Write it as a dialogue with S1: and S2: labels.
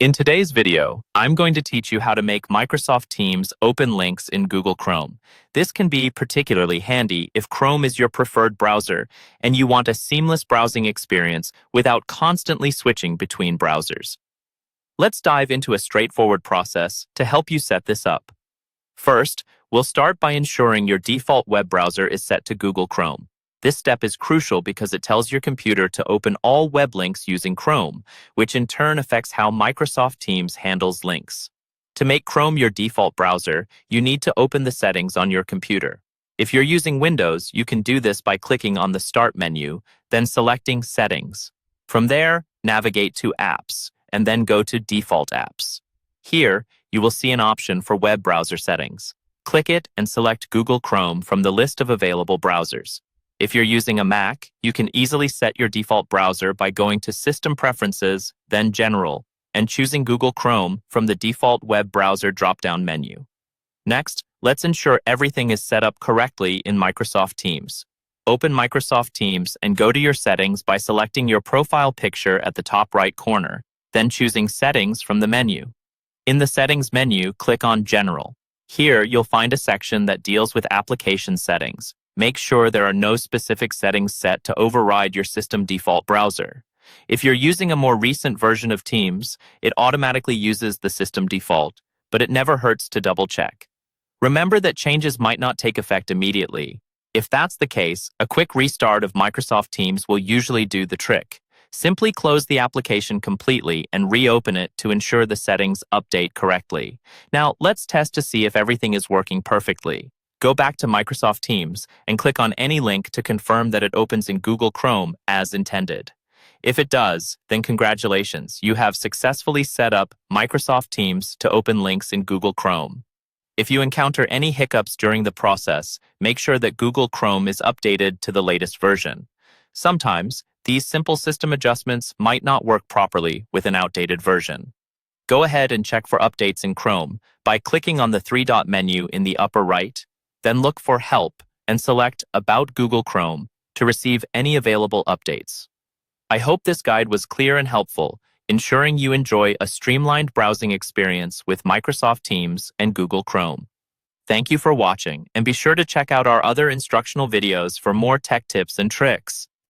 S1: In today's video, I'm going to teach you how to make Microsoft Teams open links in Google Chrome. This can be particularly handy if Chrome is your preferred browser and you want a seamless browsing experience without constantly switching between browsers. Let's dive into a straightforward process to help you set this up. First, we'll start by ensuring your default web browser is set to Google Chrome. This step is crucial because it tells your computer to open all web links using Chrome, which in turn affects how Microsoft Teams handles links. To make Chrome your default browser, you need to open the settings on your computer. If you're using Windows, you can do this by clicking on the Start menu, then selecting Settings. From there, navigate to Apps, and then go to Default Apps. Here, you will see an option for web browser settings. Click it and select Google Chrome from the list of available browsers. If you're using a Mac, you can easily set your default browser by going to System Preferences, then General, and choosing Google Chrome from the default web browser drop-down menu. Next, let's ensure everything is set up correctly in Microsoft Teams. Open Microsoft Teams and go to your settings by selecting your profile picture at the top right corner, then choosing Settings from the menu. In the Settings menu, click on General. Here, you'll find a section that deals with application settings. Make sure there are no specific settings set to override your system default browser. If you're using a more recent version of Teams, it automatically uses the system default, but it never hurts to double-check. Remember that changes might not take effect immediately. If that's the case, a quick restart of Microsoft Teams will usually do the trick. Simply close the application completely and reopen it to ensure the settings update correctly. Now, let's test to see if everything is working perfectly. Go back to Microsoft Teams and click on any link to confirm that it opens in Google Chrome as intended. If it does, then congratulations, you have successfully set up Microsoft Teams to open links in Google Chrome. If you encounter any hiccups during the process, make sure that Google Chrome is updated to the latest version. Sometimes, these simple system adjustments might not work properly with an outdated version. Go ahead and check for updates in Chrome by clicking on the three-dot menu in the upper right. Then look for Help and select About Google Chrome to receive any available updates. I hope this guide was clear and helpful, ensuring you enjoy a streamlined browsing experience with Microsoft Teams and Google Chrome. Thank you for watching, and be sure to check out our other instructional videos for more tech tips and tricks.